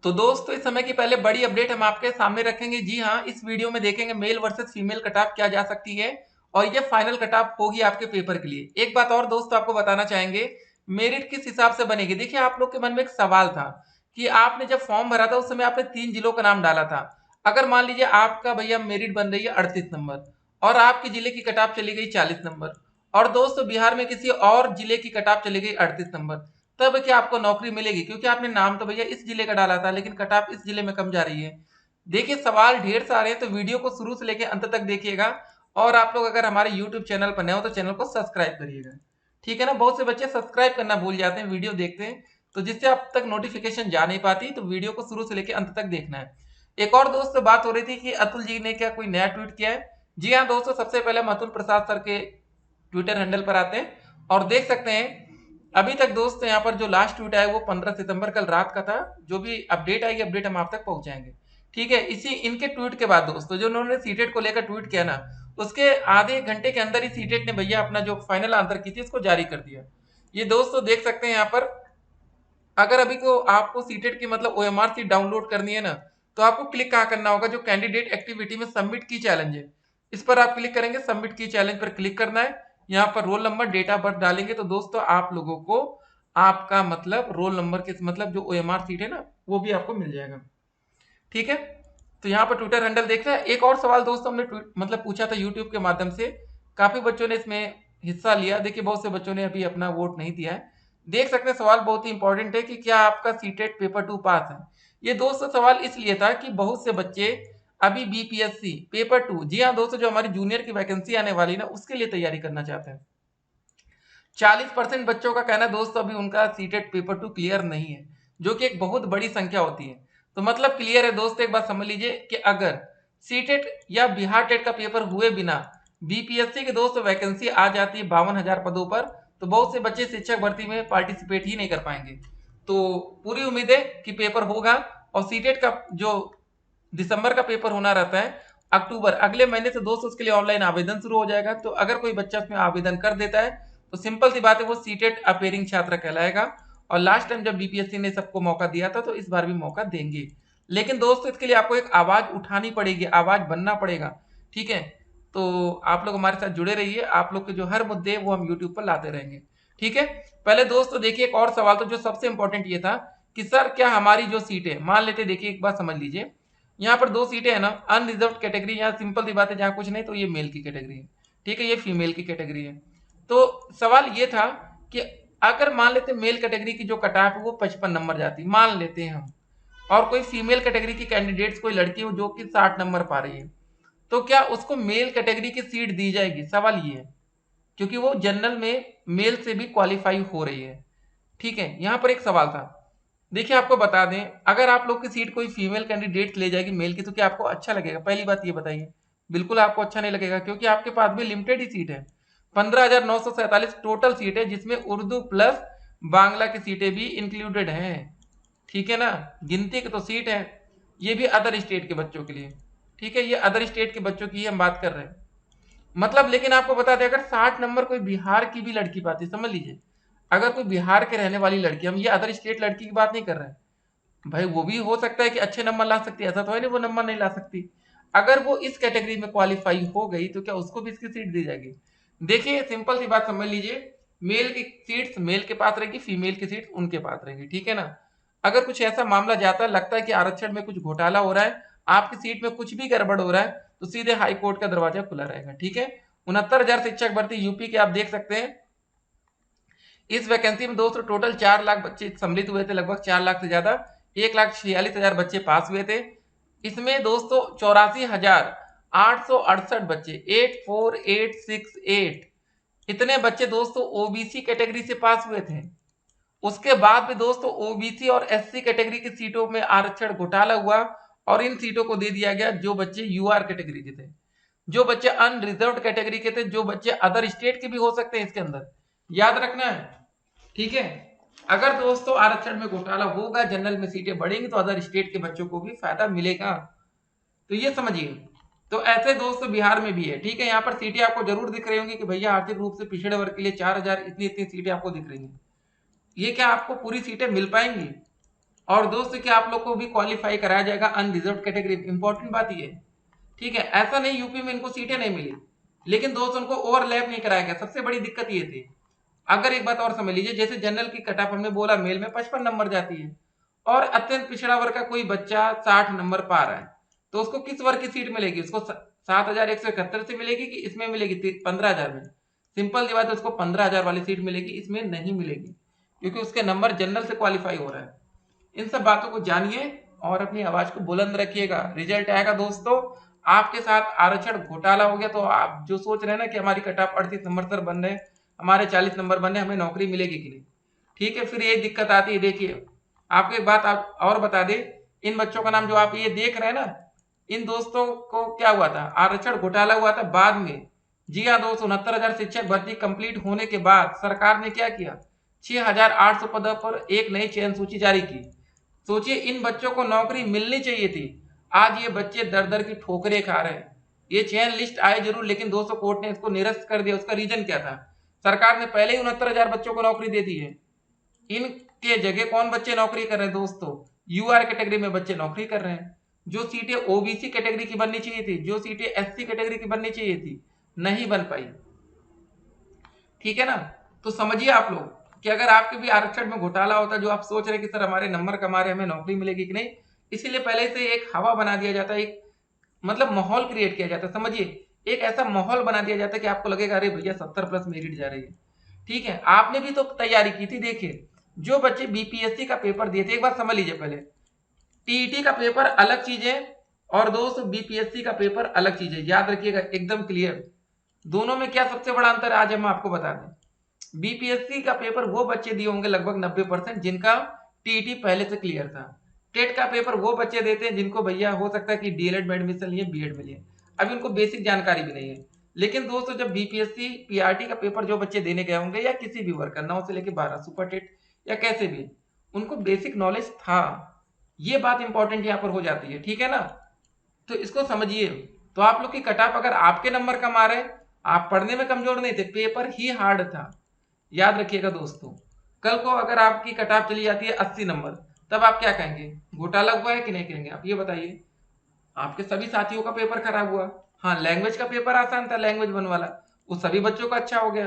तो दोस्तों इस समय की पहले बड़ी अपडेट हम आपके सामने रखेंगे। जी हाँ, इस वीडियो में देखेंगे male versus female cut off क्या जा सकती है और ये फाइनल कट ऑफ होगी आपके पेपर के लिए। एक बात और दोस्तों आपको बताना चाहेंगे, मेरिट किस हिसाब से बनेगी। देखिए, आप लोग के मन में एक सवाल था कि आपने जब फॉर्म भरा था उस समय आपने 3 जिलों का नाम डाला था। अगर मान लीजिए आपका भैया मेरिट बन रही है 38 नंबर और आपके जिले की कट ऑफ चली गई 40 नंबर और दोस्तों बिहार में किसी और जिले की कट ऑफ चली गई 38 नंबर, तब क्या आपको नौकरी मिलेगी? क्योंकि आपने नाम तो भैया इस जिले का डाला था लेकिन कट ऑफ इस जिले में कम जा रही है। देखिए, सवाल ढेर सारे हैं तो वीडियो को शुरू से लेकर अंत तक देखिएगा। और आप लोग अगर हमारे यूट्यूब चैनल पर नए हो तो चैनल को सब्सक्राइब करिएगा, ठीक है ना। बहुत से बच्चे सब्सक्राइब करना भूल जाते हैं, वीडियो देखते हैं तो जिससे आप तक नोटिफिकेशन जा नहीं पाती, तो वीडियो को शुरू से लेकर अंत तक देखना है। एक और दोस्त से बात हो रही थी कि अतुल जी ने क्या कोई नया ट्वीट किया है। जी हाँ दोस्तों, सबसे पहले हम अतुल प्रसाद सर के ट्विटर हैंडल पर आते हैं और देख सकते हैं अभी तक दोस्त यहाँ पर जो लास्ट ट्वीट आया वो 15 सितंबर कल रात का था। जो भी अपडेट आएगी अपडेट हम आप तक पहुंचाएंगे, ठीक है। इसी इनके ट्वीट के बाद दोस्तों जो उन्होंने सीटेट को लेकर ट्वीट किया ना, उसके आधे एक घंटे के अंदर ही सीटेट ने भैया अपना जो फाइनल आंसर की थी उसको जारी कर दिया। ये दोस्तों देख सकते हैं यहाँ पर, अगर अभी को आपको सीटेट की मतलब ओएमआर सीट डाउनलोड करनी है ना, तो आपको क्लिक कहाँ करना होगा, जो कैंडिडेट एक्टिविटी में सबमिट की चैलेंज है इस पर आप क्लिक करेंगे। सबमिट की चैलेंज पर क्लिक करना है, यहाँ पर roll number date of birth डालेंगे तो दोस्तों आप लोगों को आपका मतलब रोल नंबर के मतलब जो ओएमआर सीट है ना वो भी आपको मिल जाएगा, ठीक है। तो यहाँ पर ट्विटर हैंडल देख रहे हैं। एक और सवाल दोस्तों हमने मतलब पूछा था यूट्यूब के माध्यम से, काफी बच्चों ने इसमें हिस्सा लिया। देखिए, बहुत से बच्चों ने अभी अपना वोट नहीं दिया है। देख सकते हैं सवाल बहुत ही इंपॉर्टेंट है कि क्या आपका सीटेट पेपर 2 पास है। ये दोस्तों सवाल इसलिए था कि बहुत से बच्चे अभी बीपीएससी पेपर 2, जी हाँ दोस्तों, जो हमारी जूनियर की वैकेंसी आने वाली ना उसके लिए तैयारी करना चाहते हैं। 40% बच्चों का कहना है दोस्तों अभी उनका सीटेट पेपर 2 क्लियर नहीं है, जो कि एक बहुत बड़ी संख्या होती है। तो मतलब क्लियर है दोस्तों, एक बात समझ लीजिए कि अगर सीटेट या बिहार टेट का पेपर हुए बिना बीपीएससी के दोस्तों वैकेंसी आ जाती है 52,000 पदों पर, तो बहुत से बच्चे शिक्षक भर्ती में पार्टिसिपेट ही नहीं कर पाएंगे। तो पूरी उम्मीद है कि पेपर होगा। और सीटेट का जो दिसंबर का पेपर होना रहता है अक्टूबर अगले महीने से दोस्तों उसके लिए ऑनलाइन आवेदन शुरू हो जाएगा। तो अगर कोई बच्चा उसमें आवेदन कर देता है तो सिंपल सी बात है वो सीटेट अपेयरिंग छात्र कहलाएगा। और लास्ट टाइम जब बीपीएससी ने सबको मौका दिया था तो इस बार भी मौका देंगे। लेकिन दोस्तों इसके लिए आपको एक आवाज उठानी पड़ेगी, आवाज बनना पड़ेगा, ठीक है। तो आप लोग हमारे साथ जुड़े रहिए, आप लोग के जो हर मुद्दे वो हम यूट्यूब पर लाते रहेंगे, ठीक है। पहले दोस्तों देखिए एक और सवाल, तो जो सबसे इंपॉर्टेंट ये था कि सर क्या हमारी जो सीट है, मान लेते देखिए एक बात समझ लीजिए, यहाँ पर 2 सीटें हैं ना, अनरिजर्व कैटेगरी, यहाँ सिंपल सी बात है जहाँ कुछ नहीं तो ये मेल की कैटेगरी है, ठीक है, ये फीमेल की कैटेगरी है। तो सवाल ये था कि अगर मान लेते मेल कैटेगरी की जो कट ऑफ है वो 55 नंबर जाती, मान लेते हैं हम, और कोई फीमेल कैटेगरी की कैंडिडेट्स कोई लड़की हो जो कि 60 नंबर पा रही है, तो क्या उसको मेल कैटेगरी की सीट दी जाएगी? सवाल ये है, क्योंकि वो जनरल में मेल से भी क्वालिफाई हो रही है, ठीक है। यहाँ पर एक सवाल था, देखिए आपको बता दें, अगर आप लोग की सीट कोई फीमेल कैंडिडेट ले जाएगी मेल की तो क्या आपको अच्छा लगेगा? पहली बात ये बताइए। बिल्कुल आपको अच्छा नहीं लगेगा, क्योंकि आपके पास भी लिमिटेड ही सीट है। 15,947 टोटल सीट है जिसमें उर्दू प्लस बांग्ला की सीटें भी इंक्लूडेड हैं, ठीक है ना। गिनती की तो सीट है, ये भी अदर स्टेट के बच्चों के लिए, ठीक है, ये अदर स्टेट के बच्चों की हम बात कर रहे हैं मतलब। लेकिन आपको बता दें अगर 60 नंबर कोई बिहार की भी लड़की पाती, समझ लीजिए अगर कोई बिहार के रहने वाली लड़की, हम ये अदर स्टेट लड़की की बात नहीं कर रहे हैं भाई, वो भी हो सकता है कि अच्छे नंबर ला सकती है, ऐसा तो है नहीं वो नंबर नहीं ला सकती। अगर वो इस कैटेगरी में क्वालिफाई हो गई तो क्या उसको भी इसकी सीट दी जाएगी? देखिए सिंपल सी बात समझ लीजिए, मेल की सीट्स मेल के पास रहेगी, फीमेल की सीट उनके पास रहेगी, ठीक है ना। अगर कुछ ऐसा मामला जाता है, लगता है कि आरक्षण में कुछ घोटाला हो रहा है, आपकी सीट में कुछ भी गड़बड़ हो रहा है, तो सीधे हाई कोर्ट का दरवाजा खुला रहेगा, ठीक है। 69,000 शिक्षक भर्ती यूपी के आप देख सकते हैं। इस वैकेंसी में दोस्तों टोटल 4 लाख बच्चे सम्मिलित हुए थे, लगभग 4 लाख से ज्यादा, 1,46,000 बच्चे पास हुए थे। इसमें दोस्तों 84,868 बच्चे, 84,868 इतने बच्चे दोस्तों ओबीसी कैटेगरी से पास हुए थे। उसके बाद भी दोस्तों ओबीसी और एससी कैटेगरी की सीटों में आरक्षण घोटाला हुआ और इन सीटों को दे दिया गया जो बच्चे यूआर कैटेगरी के थे, जो बच्चे अनरिजर्व कैटेगरी के थे, जो बच्चे अदर स्टेट के भी हो सकते हैं इसके अंदर, याद रखना है, ठीक है। अगर दोस्तों आरक्षण में घोटाला होगा, जनरल में सीटें बढ़ेंगी तो अदर स्टेट के बच्चों को भी फायदा मिलेगा, तो ये समझिए। तो ऐसे दोस्तों बिहार में भी है, ठीक है। यहाँ पर सीटें आपको जरूर दिख रही होंगी कि भैया आर्थिक रूप से पिछड़े वर्ग के लिए 4,000 इतनी इतनी सीटें आपको दिख रही हैं। ये क्या आपको पूरी सीटें मिल पाएंगी? और दोस्तों क्या आप लोग को भी क्वालिफाई कराया जाएगा अनरिजर्व कैटेगरी। इंपॉर्टेंट बात ये है, ठीक है। ऐसा नहीं यूपी में इनको सीटें नहीं मिली, लेकिन दोस्त उनको ओवरलैप नहीं कराया गया। सबसे बड़ी दिक्कत ये थी। अगर एक बात और समझ लीजिए, जैसे जनरल की कट ऑफ हमने बोला मेल में 55 नंबर जाती है, और अत्यंत पिछड़ा वर्ग का कोई बच्चा 60 नंबर पा रहा है, तो उसको किस वर्ग की सीट मिलेगी? उसको 7,171 से मिलेगी कि इसमें मिलेगी 15,000 में? सिंपल सी बात है, उसको 15,000 वाली सीट मिलेगी, इसमें नहीं मिलेगी, क्योंकि उसके नंबर जनरल से क्वालिफाई हो रहा है। इन सब बातों को जानिए और अपनी आवाज को बुलंद रखिएगा। रिजल्ट आएगा दोस्तों, आपके साथ आरक्षण घोटाला हो गया तो आप जो सोच रहे हैं ना कि हमारी कट ऑफ 38 नंबर सर बन रहे, हमारे 40 नंबर बन रहे, हमें नौकरी मिलेगी कि नहीं, ठीक है, फिर ये दिक्कत आती है। देखिए आपको एक बात आप और बता दे, इन बच्चों का नाम जो आप ये देख रहे हैं ना, इन दोस्तों को क्या हुआ था? आरक्षण घोटाला हुआ था बाद में। जी हाँ दोस्तों, 69,000 शिक्षक भर्ती कंप्लीट होने के बाद सरकार ने क्या किया? 6,800 पदों पर एक नई चयन सूची जारी की। सोचिए, इन बच्चों को नौकरी मिलनी चाहिए थी, आज ये बच्चे दर दर की ठोकरें खा रहे हैं। ये चयन लिस्ट आए जरूर, लेकिन दोस्तों कोर्ट ने इसको निरस्त कर दिया। उसका रीजन क्या था? सरकार ने पहले ही 69,000 बच्चों को नौकरी दे दी है। इनके जगह कौन बच्चे नौकरी कर रहे हैं दोस्तों? यूआर कैटेगरी में बच्चे नौकरी कर रहे हैं। जो सीटें ओबीसी कैटेगरी की बननी चाहिए थी, जो सीटें एससी कैटेगरी की बननी चाहिए थी, नहीं बन पाई, ठीक है ना। तो समझिए आप लोग कि अगर आपके भी आरक्षण में घोटाला होता, जो आप सोच रहे कि सर हमारे नंबर कम आ रहे, हमें नौकरी मिलेगी कि नहीं, इसीलिए पहले से एक हवा बना दिया जाता है, एक मतलब माहौल क्रिएट किया जाता है। समझिए, एक ऐसा माहौल बना दिया जाता है कि आपको लगेगा अरे भैया 70 प्लस मेरिट जा रही है, ठीक है। आपने भी तो तैयारी की थी। देखिए जो बच्चे बीपीएससी का पेपर दिए थे, एक बात समझ लीजिए, पहले टीईटी का पेपर अलग चीज है और दोस्तों बीपीएससी का पेपर अलग चीज है, याद रखिएगा एकदम क्लियर। दोनों में क्या सबसे बड़ा अंतर है आज हम आपको बता दें। बीपीएससी का पेपर वो बच्चे दिए होंगे लगभग 90% जिनका टीईटी पहले से क्लियर था। टेट का पेपर वो बच्चे देते हैं जिनको भैया हो सकता है कि डीएलएड में एडमिशन लिए, बीएड में लिए, अभी उनको बेसिक जानकारी भी नहीं है। लेकिन दोस्तों जब बीपीएससी पीआरटी का पेपर जो बच्चे देने गए होंगे, या किसी भी वर्ग का 9 से लेकर 12 सुपर टेट या कैसे भी, उनको बेसिक नॉलेज था। ये बात इंपॉर्टेंट यहाँ पर हो जाती है, ठीक है ना। तो इसको समझिए। तो आप लोग की कट ऑफ, अगर आपके नंबर कम आ रहे, आप पढ़ने में कमजोर नहीं थे, पेपर ही हार्ड था, याद रखिएगा दोस्तों। कल को अगर आपकी कट ऑफ चली जाती है 80 नंबर, तब आप क्या कहेंगे? घोटाला हुआ है कि नहीं कहेंगे? आप ये बताइए। आपके सभी साथियों का पेपर खराब हुआ। हाँ, लैंग्वेज का पेपर आसान था, लैंग्वेज वन वाला, वो सभी बच्चों का अच्छा हो गया।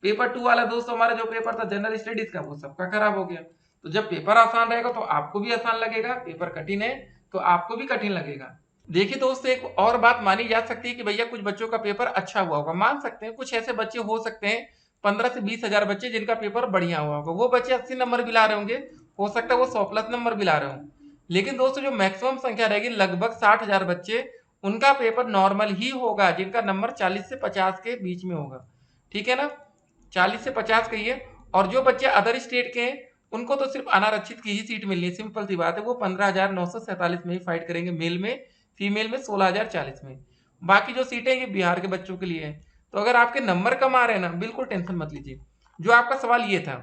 पेपर टू वाला दोस्तों हमारा जो पेपर था जनरल स्टडीज का, वो सबका खराब हो गया। तो जब पेपर आसान रहेगा तो आपको भी आसान लगेगा, पेपर कठिन है तो आपको भी कठिन लगेगा। देखिए दोस्तों, एक और बात मानी जा सकती है कि भैया कुछ बच्चों का पेपर अच्छा हुआ होगा, मान सकते हैं। कुछ ऐसे बच्चे हो सकते हैं 15 से 20,000 बच्चे जिनका पेपर बढ़िया हुआ होगा, वो बच्चे 80 नंबर भी ला रहे होंगे, हो सकता है वो 100 प्लस नंबर भी ला रहे हों। लेकिन दोस्तों जो मैक्सिमम संख्या रहेगी लगभग 60,000 बच्चे, उनका पेपर नॉर्मल ही होगा, जिनका नंबर 40 से 50 के बीच में होगा, ठीक है ना, 40 से 50 कहिए। और जो बच्चे अदर स्टेट के हैं, उनको तो सिर्फ अनारक्षित की ही सीट मिलनी है, सिंपल सी बात है। वो 15,947 में ही फाइट करेंगे, मेल में, फीमेल में 16,040 में। बाकी जो सीटें ये बिहार के बच्चों के लिए हैं। तो अगर आपके नंबर कम आ रहे हैं ना, बिल्कुल टेंशन मत लीजिए। जो आपका सवाल ये था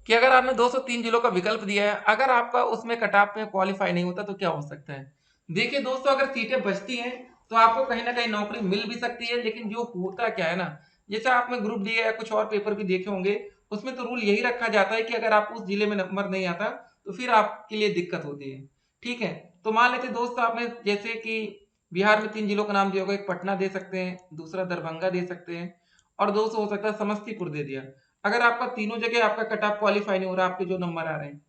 कि अगर आपने 203 जिलों का विकल्प दिया है, अगर आपका उसमें कट ऑफ में क्वालिफाई नहीं होता तो क्या हो सकता है? देखिए दोस्तों, अगर सीटें बचती हैं तो आपको कहीं ना कहीं नौकरी मिल भी सकती है। लेकिन जो होता क्या है ना, जैसे आपने ग्रुप डी या कुछ और पेपर भी देखे होंगे, उसमें तो रूल यही रखा जाता है कि अगर आप उस जिले में नंबर नहीं आता तो फिर आपके लिए दिक्कत होती है, ठीक है। तो मान लेते दोस्तों, आपने जैसे कि बिहार में 3 जिलों का नाम दिया होगा, एक पटना दे सकते हैं, दूसरा दरभंगा दे सकते हैं, और दोस्तों हो सकता है समस्तीपुर दे दिया। अगर आपका तीनों जगह आपका कट ऑफ क्वालिफाई नहीं हो रहा, आपके जो नंबर आ रहे हैं,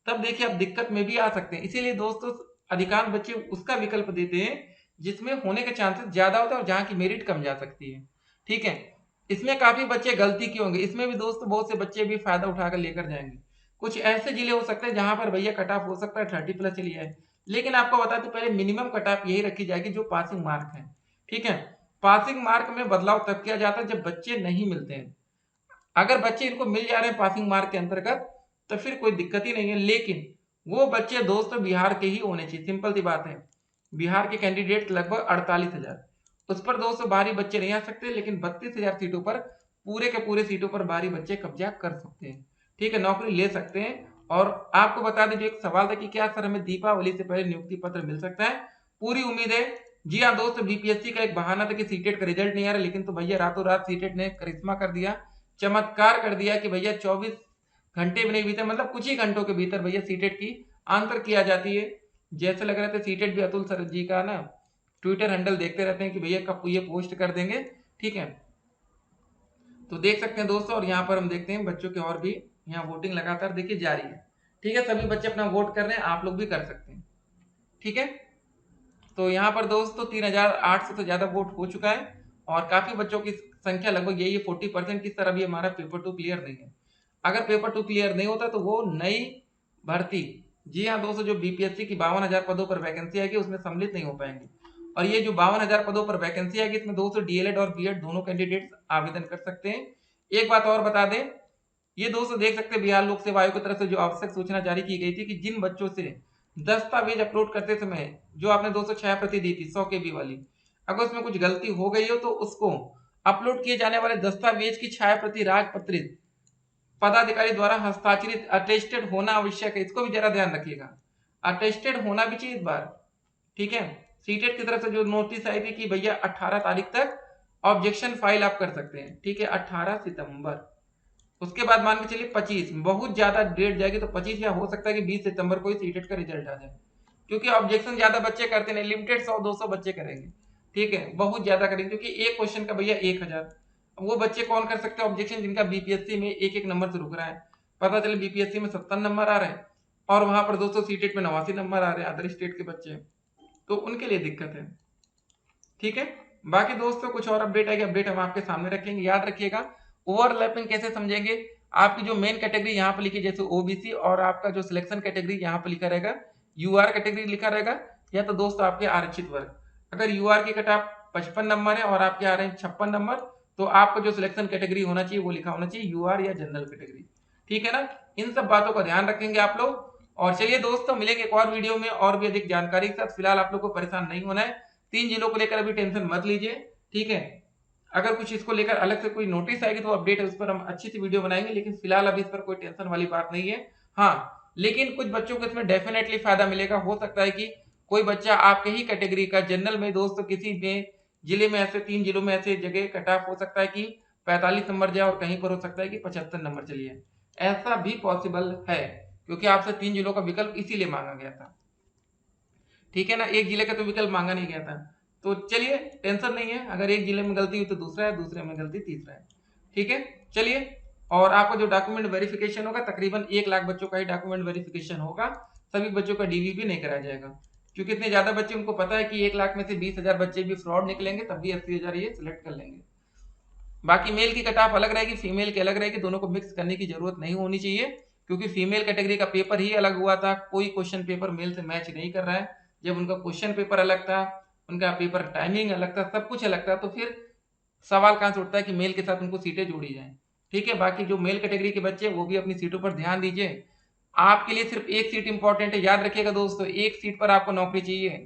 तब देखिए आप दिक्कत में भी आ सकते हैं। इसीलिए दोस्तों अधिकांश बच्चे उसका विकल्प देते हैं जिसमें होने के चांसेस ज्यादा होता है और जहां की मेरिट कम जा सकती है, ठीक है। इसमें काफी बच्चे गलती किए होंगे, इसमें भी दोस्तों बहुत से बच्चे भी फायदा उठाकर लेकर जाएंगे। कुछ ऐसे जिले हो सकते हैं जहां पर भैया कट ऑफ हो सकता है 30 प्लस चली जाए, लेकिन आपको बताते पहले मिनिमम कट ऑफ यही रखी जाएगी जो पासिंग मार्क है, ठीक है। पासिंग मार्क में बदलाव तब किया जाता है जब बच्चे नहीं मिलते हैं। अगर बच्चे इनको मिल जा रहे हैं पासिंग मार्क के अंतर्गत तो फिर कोई दिक्कत ही नहीं है। लेकिन वो बच्चे दोस्तों बिहार के ही होने चाहिए, सिंपल सी बात है। बिहार के कैंडिडेट लगभग 48,000, उस पर दोस्तों बाहरी बच्चे नहीं आ सकते, लेकिन 32,000 सीटों पर, पूरे के पूरे सीटों पर बाहरी बच्चे कब्जा कर सकते हैं, ठीक है, नौकरी ले सकते हैं। और आपको बता दें, जो एक सवाल था कि क्या सर हमें दीपावली से पहले नियुक्ति पत्र मिल सकता है, पूरी उम्मीद है। जी हाँ दोस्तों, बीपीएससी का एक बहाना था कि सीटेट का रिजल्ट नहीं आ रहा, लेकिन तो भैया रातों रात सीटेट ने करिश्मा कर दिया, चमत्कार कर दिया कि भैया 24 घंटे भी नहीं बीते, मतलब कुछ ही घंटों के भीतर भैया सीटेट की आंसर की आ जाती है। जैसे लग रहा था सीटेट भी अतुल सर जी का ना ट्विटर हैंडल देखते रहते हैं कि भैया कब ये पोस्ट कर देंगे, ठीक है। तो देख सकते हैं दोस्तों, और यहाँ पर हम देखते हैं बच्चों के और भी यहाँ वोटिंग लगातार देखिए जारी है, ठीक है। सभी बच्चे अपना वोट कर रहे हैं, आप लोग भी कर सकते हैं, ठीक है। तो यहाँ पर दोस्तों 3800 से ज्यादा वोट हो चुका है, और काफी बच्चों की संख्या लगभग यही है 40% की तरह भी हमारा पेपर 2 क्लियर नहीं है। अगर पेपर 2 क्लियर नहीं होता तो वो नई भर्ती, जी हाँ दोस्तों, जो बीपीएससी की 52,000 पदों पर वैकेंसी आएगी उसमें सम्मिलित नहीं हो पाएंगे। और ये जो 52,000 पदों पर वैकेंसी आएगी इसमें दोस्तों डीएलएड और बीएड दोनों कैंडिडेट्स आवेदन कर सकते हैं। एक बात और बता दें, ये दोस्तों देख सकते हैं बिहार लोक सेवा आयोग की तरफ से जो आवश्यक सूचना जारी की गई थी कि जिन बच्चों से दस्तावेज अपलोड करते समय जो आपने दोस्तों 6 प्रति दी थी 100 KB वाली, अगर उसमें कुछ गलती हो गई हो तो उसको अपलोड किए जाने वाले दस्तावेज की छाया प्रति राजपत्रित पदाधिकारी द्वारा हस्ताक्षरित अटेस्टेड होना आवश्यक है। इसको भी जरा ध्यान रखिएगा, अटेस्टेड होना भी चाहिए इस बार, ठीक है। सीटेट की तरफ से जो नोटिस आई थी कि भैया 18 तारीख तक ऑब्जेक्शन फाइल आप कर सकते हैं, ठीक है, 18 सितंबर। उसके बाद मान के चलिए 25, बहुत ज्यादा डेट जाएगी तो 25 या हो सकता है कि 20 सितंबर को ही सीटेट का रिजल्ट आ जाए, क्योंकि ऑब्जेक्शन ज्यादा बच्चे करते नहीं, लिमिटेड 100-200 बच्चे करेंगे, ठीक है, बहुत ज्यादा करेंगे, क्योंकि एक क्वेश्चन का भैया 1000। वो बच्चे कौन कर सकते हैं ऑब्जेक्शन जिनका बीपीएससी में एक एक नंबर से रुक रहा है, पता चले बीपीएससी में 70 नंबर आ रहे हैं और वहां पर दोस्तों सीटेट में 89 नंबर आ रहे हैं अदर स्टेट के बच्चे, तो उनके लिए दिक्कत है, ठीक है। बाकी दोस्तों कुछ और अपडेट है कि अपडेट हम आपके सामने रखेंगे। याद रखिएगा ओवरलैपिंग कैसे समझेंगे, आपकी जो मेन कैटेगरी यहाँ पर लिखी जैसे ओबीसी और आपका जो सिलेक्शन कैटेगरी यहाँ पर लिखा रहेगा यूआर कैटेगरी लिखा रहेगा, या तो दोस्तों आपके आरक्षित वर्ग, अगर यूआर की कटाप 55 नंबर है और आपके आ रहे हैं 56 नंबर, तो आपका जो सिलेक्शन कैटेगरी होना चाहिए वो लिखा होना चाहिए यूआर या जनरल कैटेगरी, ठीक है ना। इन सब बातों का ध्यान रखेंगे आप लोग। और चलिए दोस्तों मिलेंगे एक और वीडियो में और भी अधिक जानकारी के साथ। फिलहाल आप लोग को परेशान नहीं होना है, 3 जिलों को लेकर अभी टेंशन मत लीजिए, ठीक है। अगर कुछ इसको लेकर अलग से कोई नोटिस आएगी तो अपडेट है उस पर हम अच्छी सी वीडियो बनाएंगे, लेकिन फिलहाल अभी इस पर कोई टेंशन वाली बात नहीं है। हाँ, लेकिन कुछ बच्चों को इसमें डेफिनेटली फायदा मिलेगा। हो सकता है कि कोई बच्चा आपके ही कैटेगरी का जनरल में दोस्तों किसी में जिले में ऐसे 3 जिलों में ऐसे जगह कट ऑफ हो सकता है कि 45 नंबर जाए और कहीं पर हो सकता है कि 75 नंबर चलिए, ऐसा भी पॉसिबल है, क्योंकि आपसे 3 जिलों का विकल्प इसीलिए मांगा गया था, ठीक है ना, एक जिले का तो विकल्प मांगा नहीं गया था। तो चलिए टेंशन नहीं है, अगर एक जिले में गलती हुई तो दूसरा है, दूसरे में गलती तीसरा है, ठीक है। चलिए, और आपका जो डॉक्यूमेंट वेरिफिकेशन होगा तकरीबन 1 लाख बच्चों का ही डॉक्यूमेंट वेरिफिकेशन होगा, सभी बच्चों का डीवीपी नहीं कराया जाएगा, क्योंकि इतने ज्यादा बच्चे उनको पता है कि 1 लाख में से 20,000 बच्चे भी फ्रॉड निकलेंगे, तब भी 80,000 ये सिलेक्ट कर लेंगे। बाकी मेल की कट ऑफ अलग रहेगी, फीमेल की अलग रहेगी, दोनों को मिक्स करने की जरूरत नहीं होनी चाहिए, क्योंकि फीमेल कैटेगरी का पेपर ही अलग हुआ था, कोई क्वेश्चन पेपर मेल से मैच नहीं कर रहा है। जब उनका क्वेश्चन पेपर अलग था, उनका पेपर टाइमिंग अलग था, सब कुछ अलग था, तो फिर सवाल कहां से उठता है कि मेल के साथ उनको सीटें जोड़ी जाएं, ठीक है। बाकी जो मेल कैटेगरी के बच्चे वो भी अपनी सीटों पर ध्यान दीजिए, आपके लिए सिर्फ एक सीट इंपॉर्टेंट है, याद रखिएगा दोस्तों, एक सीट पर आपको नौकरी चाहिए,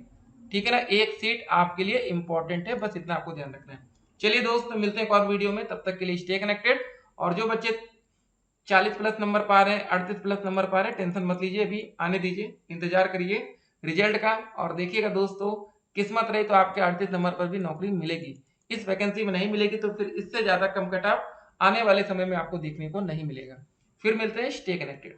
ठीक है ना, एक सीट आपके लिए इंपॉर्टेंट है, बस इतना आपको ध्यान रखना है। चलिए दोस्तों मिलते हैं एक और वीडियो में, तब तक के लिए स्टे कनेक्टेड। और जो बच्चे 40 प्लस नंबर पा रहे हैं, 38 प्लस नंबर पा रहे हैं, टेंशन मत लीजिए, अभी आने दीजिए, इंतजार करिए रिजल्ट का, और देखिएगा दोस्तों किस्मत रही तो आपके 38 नंबर पर भी नौकरी मिलेगी। इस वैकेंसी में नहीं मिलेगी तो फिर इससे ज्यादा कम कट ऑफ आने वाले समय में आपको देखने को नहीं मिलेगा। फिर मिलते हैं, स्टे कनेक्टेड।